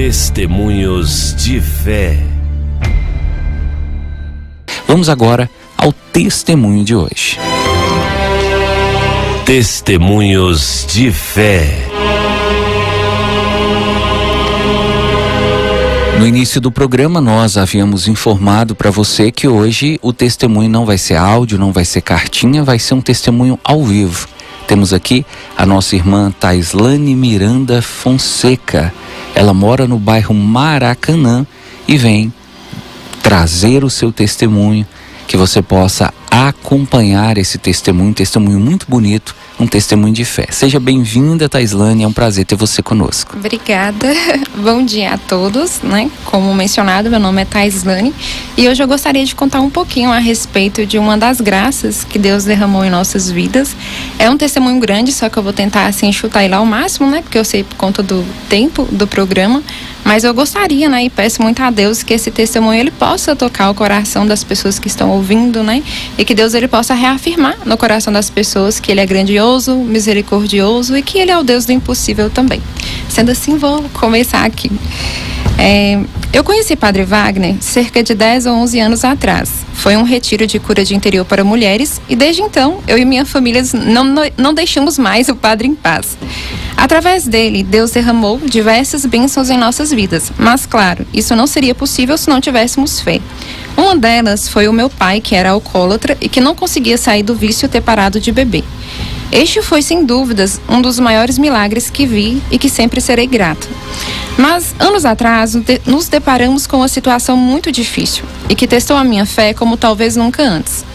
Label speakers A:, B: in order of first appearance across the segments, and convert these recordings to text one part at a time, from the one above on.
A: Testemunhos de fé.
B: Vamos agora ao testemunho de hoje.
A: Testemunhos de fé.
B: No início do programa, nós havíamos informado para você que hoje o testemunho não vai ser áudio, não vai ser cartinha, vai ser um testemunho ao vivo. Temos aqui a nossa irmã Taislane Miranda Fonseca. Ela mora no bairro Maracanã e vem trazer o seu testemunho, que você possa acompanhar esse testemunho, um testemunho muito bonito, um testemunho de fé. Seja bem-vinda, Taislane, é um prazer ter você conosco.
C: Obrigada, bom dia a todos, né? Como mencionado, meu nome é Taislane e hoje eu gostaria de contar um pouquinho a respeito de uma das graças que Deus derramou em nossas vidas. É um testemunho grande, só que eu vou tentar assim chutar ele ao máximo, né? Porque eu sei por conta do tempo do programa, mas eu gostaria, né? E peço muito a Deus que esse testemunho ele possa tocar o coração das pessoas que estão ouvindo, né? E que Deus ele possa reafirmar no coração das pessoas que ele é grandioso, misericordioso e que ele é o Deus do impossível também. Sendo assim, vou começar aqui. Eu conheci Padre Wagner cerca de 10 ou 11 anos atrás. Foi um retiro de cura de interior para mulheres e desde então eu e minha família não deixamos mais o Padre em paz. Através dele, Deus derramou diversas bênçãos em nossas vidas, mas claro, isso não seria possível se não tivéssemos fé. Uma delas foi o meu pai, que era alcoólatra e que não conseguia sair do vício ter parado de beber. Este foi, sem dúvidas, um dos maiores milagres que vi e que sempre serei grata. Mas, anos atrás, nos deparamos com uma situação muito difícil e que testou a minha fé como talvez nunca antes.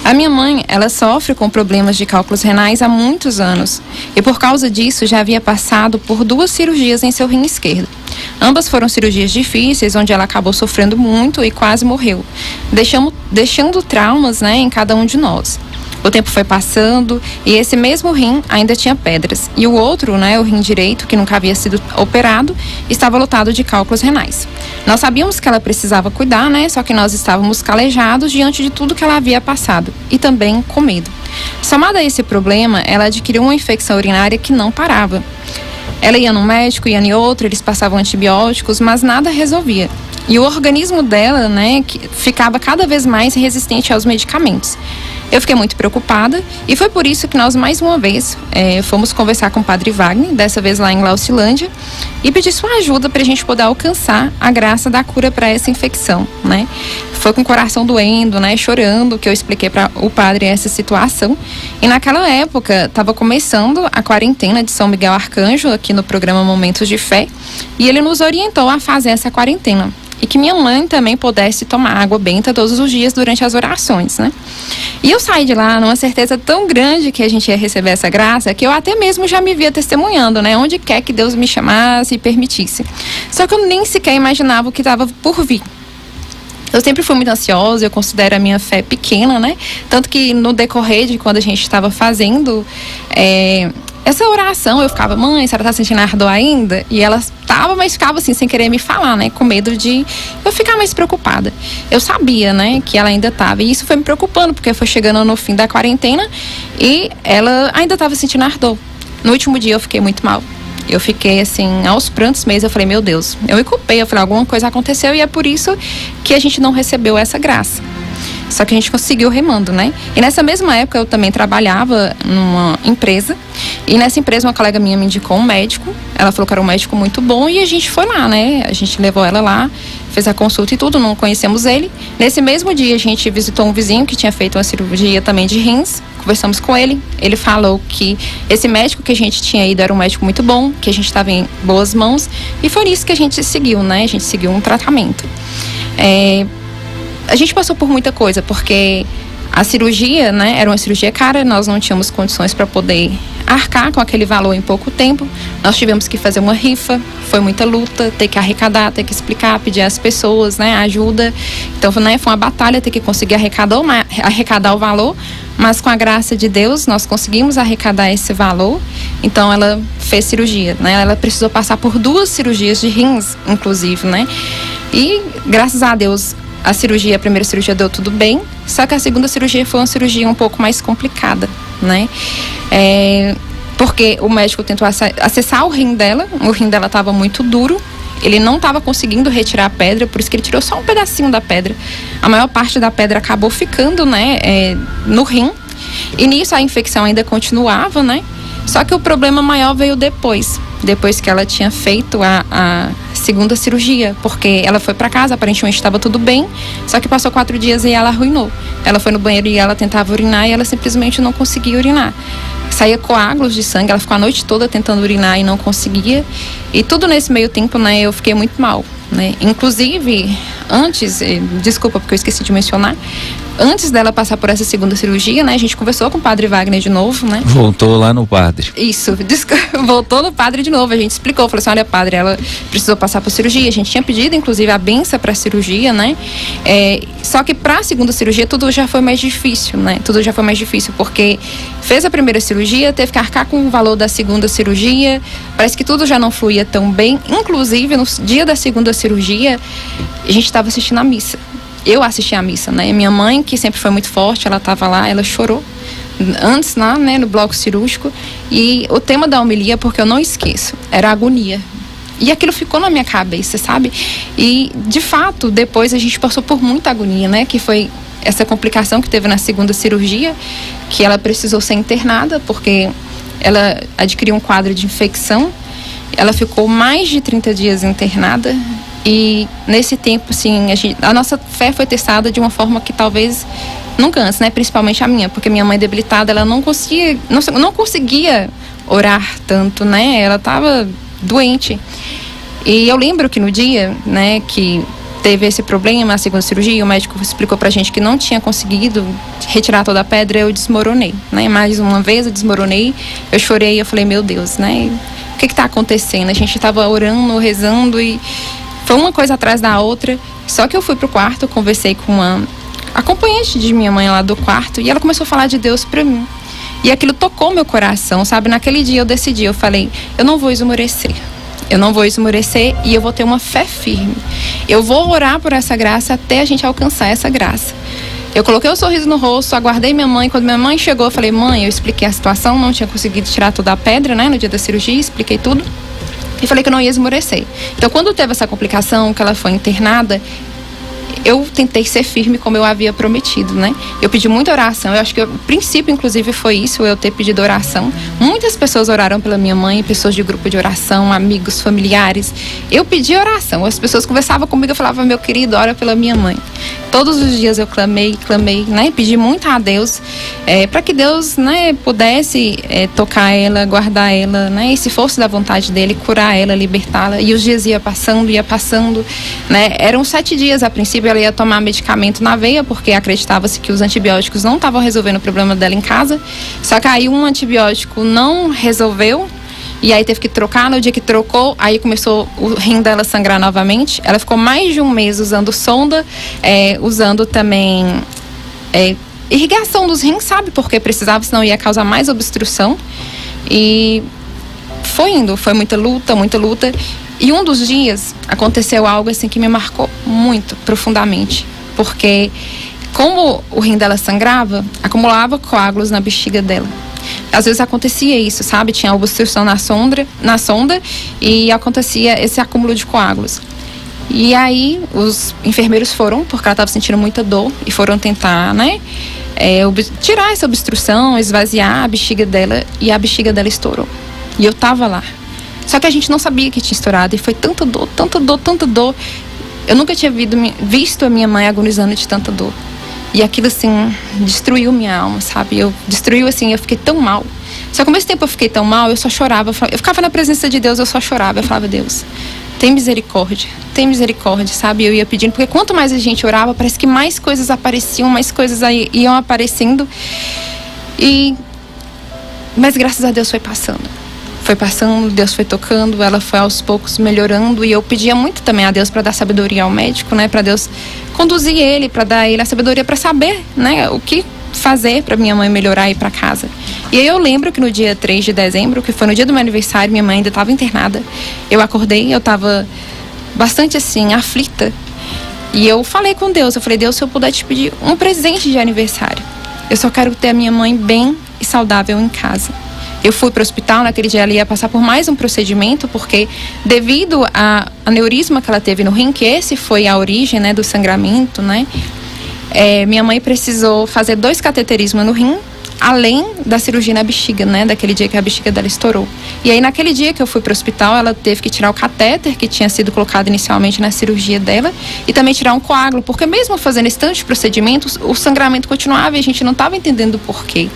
C: A minha mãe, ela sofre com problemas de cálculos renais há muitos anos e por causa disso já havia passado por 2 cirurgias em seu rim esquerdo. Ambas foram cirurgias difíceis, onde ela acabou sofrendo muito e quase morreu, deixando traumas, né, em cada um de nós. O tempo foi passando e esse mesmo rim ainda tinha pedras. E o outro, né, o rim direito, que nunca havia sido operado, estava lotado de cálculos renais. Nós sabíamos que ela precisava cuidar, né, só que nós estávamos calejados diante de tudo que ela havia passado e também com medo. Somado a esse problema, ela adquiriu uma infecção urinária que não parava. Ela ia num médico, ia em outro, eles passavam antibióticos, mas nada resolvia. E o organismo dela, né, ficava cada vez mais resistente aos medicamentos. Eu fiquei muito preocupada e foi por isso que nós, mais uma vez, fomos conversar com o Padre Wagner, dessa vez lá em Laucilândia, e pedir sua ajuda para a gente poder alcançar a graça da cura para essa infecção, né? Foi com o coração doendo, né, chorando, que eu expliquei para o padre essa situação. E naquela época, estava começando a quarentena de São Miguel Arcanjo, aqui no programa Momentos de Fé, e ele nos orientou a fazer essa quarentena. E que minha mãe também pudesse tomar água benta todos os dias durante as orações, né? E eu saí de lá numa certeza tão grande que a gente ia receber essa graça, que eu até mesmo já me via testemunhando, né? Onde quer que Deus me chamasse e permitisse. Só que eu nem sequer imaginava o que estava por vir. Eu sempre fui muito ansiosa, eu considero a minha fé pequena, né? Tanto que no decorrer de quando a gente estava fazendo essa oração, eu ficava, mãe, a senhora tá sentindo ardor ainda? E ela estava, mas ficava assim, sem querer me falar, né? Com medo de eu ficar mais preocupada. Eu sabia, né, que ela ainda estava. E isso foi me preocupando, porque foi chegando no fim da quarentena e ela ainda estava sentindo ardor. No último dia eu fiquei muito mal. Eu fiquei assim, aos prantos mesmo, eu falei, meu Deus, eu me culpei, eu falei, alguma coisa aconteceu e é por isso que a gente não recebeu essa graça. Só que a gente conseguiu remando, né? E nessa mesma época eu também trabalhava numa empresa. E nessa empresa uma colega minha me indicou um médico. Ela falou que era um médico muito bom e a gente foi lá, né? A gente levou ela lá, fez a consulta e tudo, não conhecemos ele. Nesse mesmo dia a gente visitou um vizinho que tinha feito uma cirurgia também de rins. Conversamos com ele. Ele falou que esse médico que a gente tinha ido era um médico muito bom, que a gente estava em boas mãos. E foi isso que a gente seguiu, né? A gente seguiu um tratamento. A gente passou por muita coisa, porque a cirurgia, né, era uma cirurgia cara, nós não tínhamos condições para poder arcar com aquele valor em pouco tempo. Nós tivemos que fazer uma rifa, foi muita luta, ter que arrecadar, ter que explicar, pedir às pessoas, né, ajuda. Então, né, foi uma batalha ter que conseguir arrecadar o valor, mas com a graça de Deus nós conseguimos arrecadar esse valor. Então ela fez cirurgia, né? Ela precisou passar por 2 cirurgias de rins, inclusive, né? E graças a Deus a primeira cirurgia deu tudo bem, só que a segunda cirurgia foi uma cirurgia um pouco mais complicada, né? Porque o médico tentou acessar o rim dela estava muito duro Ele não estava conseguindo retirar a pedra, por isso que ele tirou só um pedacinho da pedra. A maior parte da pedra acabou ficando, né, no rim. E nisso a infecção ainda continuava, né? Só que o problema maior veio depois que ela tinha feito a segunda cirurgia, porque ela foi para casa, aparentemente estava tudo bem, só que passou 4 dias e ela arruinou. Ela foi no banheiro e ela tentava urinar e ela simplesmente não conseguia urinar. Saía coágulos de sangue, ela ficou a noite toda tentando urinar e não conseguia. E tudo nesse meio tempo, né, eu fiquei muito mal, né? Inclusive, antes, desculpa porque eu esqueci de mencionar, antes dela passar por essa segunda cirurgia, né, a gente conversou com o padre Wagner de novo, né?
B: Voltou lá no padre.
C: Isso, voltou no padre de novo, a gente explicou, falou assim, olha padre, ela precisou passar por cirurgia, a gente tinha pedido inclusive a benção para a cirurgia, né? Só que para a segunda cirurgia tudo já foi mais difícil, né? Tudo já foi mais difícil, porque fez a primeira cirurgia, teve que arcar com o valor da segunda cirurgia, parece que tudo já não fluía tão bem, inclusive no dia da segunda cirurgia, a gente estava assistindo a missa. Eu assisti a missa, né? Minha mãe, que sempre foi muito forte, ela estava lá, ela chorou antes lá, né, no bloco cirúrgico. E o tema da homilia, porque eu não esqueço, era a agonia. E aquilo ficou na minha cabeça, sabe? E, de fato, depois a gente passou por muita agonia, né? Que foi essa complicação que teve na segunda cirurgia, que ela precisou ser internada, porque ela adquiriu um quadro de infecção. Ela ficou mais de 30 dias internada. E nesse tempo, assim, a nossa fé foi testada de uma forma que talvez nunca antes, né? Principalmente a minha, porque minha mãe debilitada, ela não conseguia orar tanto, né? Ela estava doente. E eu lembro que no dia, né, que teve esse problema, a segunda cirurgia, o médico explicou pra gente que não tinha conseguido retirar toda a pedra, eu desmoronei, né? Mais uma vez eu desmoronei, eu chorei, eu falei, meu Deus, né? O que tá acontecendo? A gente tava orando, rezando e foi uma coisa atrás da outra. Só que eu fui pro quarto, conversei com uma acompanhante de minha mãe lá do quarto e ela começou a falar de Deus pra mim. E aquilo tocou meu coração, sabe? Naquele dia eu decidi, eu falei, eu não vou esmorecer. Eu não vou esmorecer e eu vou ter uma fé firme. Eu vou orar por essa graça até a gente alcançar essa graça. Eu coloquei o sorriso no rosto, aguardei minha mãe. Quando minha mãe chegou, eu falei, mãe, eu expliquei a situação, não tinha conseguido tirar toda a pedra, né? No dia da cirurgia, expliquei tudo. E falei que eu não ia esmorecer. Então, quando teve essa complicação, que ela foi internada, eu tentei ser firme como eu havia prometido, né? Eu pedi muita oração. Eu acho que o princípio, inclusive, foi isso, eu ter pedido oração. Muitas pessoas oraram pela minha mãe, pessoas de grupo de oração, amigos, familiares. Eu pedi oração. As pessoas conversavam comigo, eu falava, meu querido, ora pela minha mãe. Todos os dias eu clamei, né? Pedi muito a Deus, para que Deus, né, pudesse tocar ela, guardar ela, né? E se fosse da vontade dele, curar ela, libertá-la. E os dias ia passando, né? Eram 7 dias a princípio, ela ia tomar medicamento na veia, porque acreditava-se que os antibióticos não estavam resolvendo o problema dela em casa. Só que aí um antibiótico não resolveu. E aí teve que trocar, no dia que trocou, aí começou o rim dela sangrar novamente. Ela ficou mais de 1 mês usando sonda, usando também irrigação dos rins, sabe? Porque precisava, senão ia causar mais obstrução. E foi muita luta. E um dos dias aconteceu algo assim que me marcou muito, profundamente. Porque como o rim dela sangrava, acumulava coágulos na bexiga dela. Às vezes acontecia isso, sabe? Tinha obstrução na sonda e acontecia esse acúmulo de coágulos. E aí os enfermeiros foram, porque ela estava sentindo muita dor, e foram tentar, né? Tirar essa obstrução, esvaziar a bexiga dela, e a bexiga dela estourou. E eu tava lá. Só que a gente não sabia que tinha estourado, e foi tanta dor. Eu nunca tinha visto a minha mãe agonizando de tanta dor. E aquilo, assim, destruiu minha alma, sabe? Eu fiquei tão mal. Só que ao mesmo tempo eu fiquei tão mal, eu só chorava. Eu ficava na presença de Deus, eu só chorava. Eu falava, Deus, tem misericórdia, sabe? Eu ia pedindo, porque quanto mais a gente orava, parece que mais coisas apareciam, mais coisas iam aparecendo. Mas graças a Deus foi passando, Deus foi tocando, ela foi aos poucos melhorando, e eu pedia muito também a Deus para dar sabedoria ao médico, né, para Deus conduzir ele, para dar ele a sabedoria para saber, né, o que fazer para minha mãe melhorar e ir para casa. E aí eu lembro que no dia 3 de dezembro, que foi no dia do meu aniversário, minha mãe ainda estava internada. Eu acordei, eu estava bastante assim, aflita, e eu falei com Deus, eu falei, Deus, se eu puder te pedir um presente de aniversário, eu só quero ter a minha mãe bem e saudável em casa. Eu fui para o hospital, naquele dia ela ia passar por mais um procedimento, porque devido a aneurisma que ela teve no rim, que esse foi a origem, né, do sangramento, né, minha mãe precisou fazer 2 cateterismos no rim, além da cirurgia na bexiga, né, daquele dia que a bexiga dela estourou. E aí naquele dia que eu fui para o hospital, ela teve que tirar o catéter que tinha sido colocado inicialmente na cirurgia dela e também tirar um coágulo, porque mesmo fazendo esse tanto de procedimentos, o sangramento continuava e a gente não estava entendendo o porquê.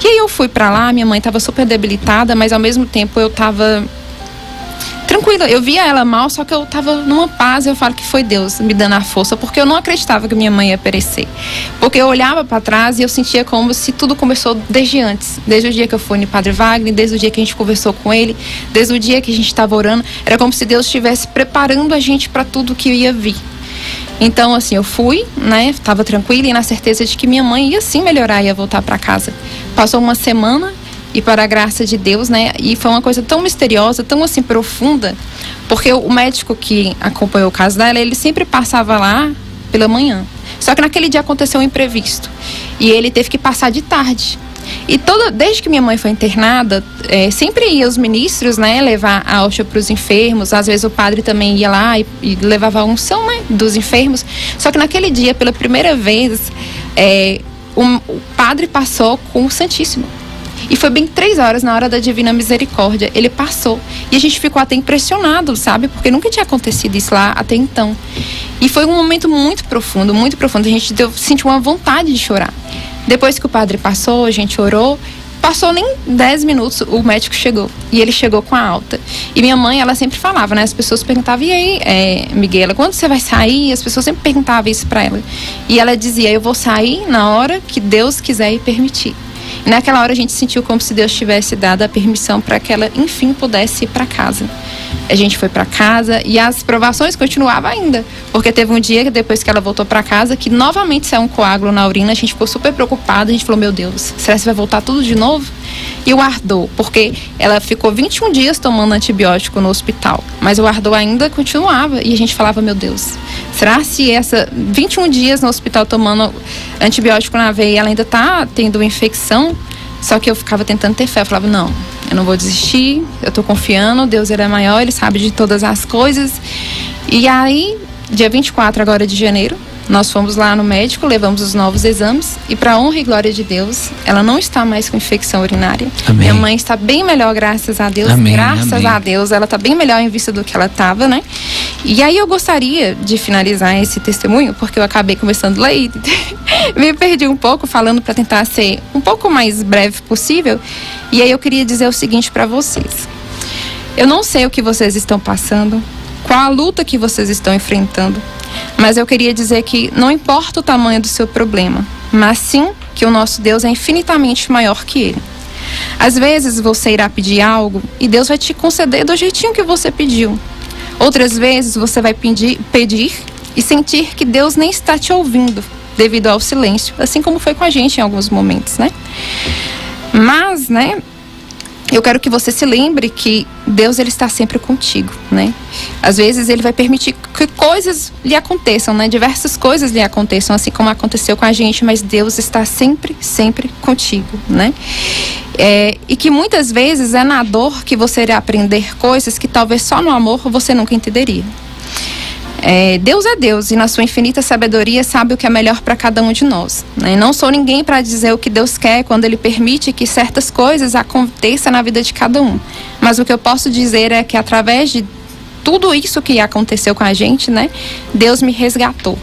C: E aí eu fui pra lá, minha mãe estava super debilitada, mas ao mesmo tempo eu estava tranquila. Eu via ela mal, só que eu estava numa paz. Eu falo que foi Deus me dando a força, porque eu não acreditava que minha mãe ia perecer. Porque eu olhava para trás e eu sentia como se tudo começou desde antes. Desde o dia que eu fui no Padre Wagner, desde o dia que a gente conversou com ele, desde o dia que a gente estava orando. Era como se Deus estivesse preparando a gente para tudo que ia vir. Então, assim, eu fui, né, estava tranquila e na certeza de que minha mãe ia sim melhorar e ia voltar para casa. Passou uma semana e, para a graça de Deus, né, e foi uma coisa tão misteriosa, tão assim profunda, porque o médico que acompanhou o caso dela, ele sempre passava lá pela manhã. Só que naquele dia aconteceu um imprevisto e ele teve que passar de tarde. E desde que minha mãe foi internada, sempre ia os ministros, né, levar a hóstia para os enfermos. Às vezes o padre também ia lá e levava a unção, né, dos enfermos. Só que naquele dia, pela primeira vez, o padre passou com o Santíssimo. E foi bem 3 horas, na hora da Divina Misericórdia. Ele passou. E a gente ficou até impressionado, sabe? Porque nunca tinha acontecido isso lá até então. E foi um momento muito profundo, muito profundo. A gente sentiu uma vontade de chorar. Depois que o padre passou, a gente orou. Passou nem 10 minutos, o médico chegou. E ele chegou com a alta. E minha mãe, ela sempre falava, né? As pessoas perguntavam, e aí, Miguela, quando você vai sair? As pessoas sempre perguntavam isso pra ela. E ela dizia, eu vou sair na hora que Deus quiser e permitir. E naquela hora a gente sentiu como se Deus tivesse dado a permissão para que ela, enfim, pudesse ir para casa. A gente foi para casa e as provações continuavam ainda. Porque teve um dia, depois que ela voltou para casa, que novamente saiu um coágulo na urina. A gente ficou super preocupada. A gente falou, meu Deus, será que vai voltar tudo de novo? E o ardor, porque ela ficou 21 dias tomando antibiótico no hospital. Mas o ardor ainda continuava. E a gente falava, meu Deus, será se 21 dias no hospital tomando antibiótico na veia, ela ainda está tendo uma infecção? Só que eu ficava tentando ter fé. Eu falava, não, eu não vou desistir, eu tô confiando, Deus, ele é maior, ele sabe de todas as coisas. E aí, dia 24 agora de janeiro, nós fomos lá no médico, levamos os novos exames e, para honra e glória de Deus, ela não está mais com infecção urinária.
B: Amém.
C: Minha mãe está bem melhor, graças a Deus.
B: Amém,
C: graças
B: amém.
C: a Deus, ela está bem melhor em vista do que ela estava, né? E aí eu gostaria de finalizar esse testemunho, porque eu acabei começando a ler e me perdi um pouco falando para tentar ser um pouco mais breve possível. E aí eu queria dizer o seguinte para vocês. Eu não sei o que vocês estão passando, qual a luta que vocês estão enfrentando, mas eu queria dizer que não importa o tamanho do seu problema, mas sim que o nosso Deus é infinitamente maior que ele. Às vezes você irá pedir algo e Deus vai te conceder do jeitinho que você pediu. Outras vezes você vai pedir e sentir que Deus nem está te ouvindo devido ao silêncio, assim como foi com a gente em alguns momentos, né? Mas, né, eu quero que você se lembre que Deus, ele está sempre contigo, né? Às vezes ele vai permitir que coisas lhe aconteçam, né? Diversas coisas lhe aconteçam, assim como aconteceu com a gente, mas Deus está sempre, sempre contigo, né? E que muitas vezes é na dor que você irá aprender coisas que talvez só no amor você nunca entenderia. Deus é Deus e na sua infinita sabedoria sabe o que é melhor para cada um de nós, né? Não sou ninguém para dizer o que Deus quer quando Ele permite que certas coisas aconteçam na vida de cada um. Mas o que eu posso dizer é que através de tudo isso que aconteceu com a gente, né, Deus me resgatou.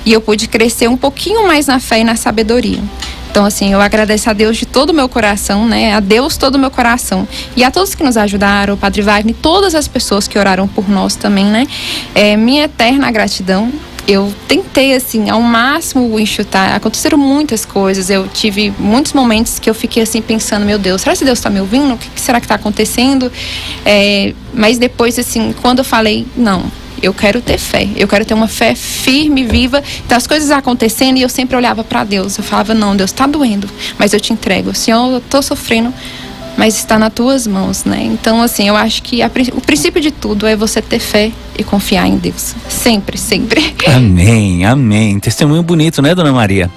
C: E eu pude crescer um pouquinho mais na fé e na sabedoria. Então, assim, eu agradeço a Deus de todo o meu coração, né? A Deus todo o meu coração. E a todos que nos ajudaram, o Padre Wagner, todas as pessoas que oraram por nós também, né? Minha eterna gratidão. Eu tentei, assim, ao máximo enxutar. Aconteceram muitas coisas. Eu tive muitos momentos que eu fiquei, assim, pensando, meu Deus, será que Deus está me ouvindo? O que será que está acontecendo? Mas depois, assim, quando eu falei, não, eu quero ter fé, eu quero ter uma fé firme, viva. Então as coisas acontecendo e eu sempre olhava para Deus. Eu falava, não, Deus, está doendo, mas eu te entrego. Senhor, eu estou sofrendo, mas está nas tuas mãos, né? Então, assim, eu acho que o princípio de tudo é você ter fé e confiar em Deus. Sempre, sempre.
B: Amém, amém. Testemunho bonito, né, Dona Maria?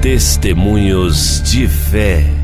A: Testemunhos de fé.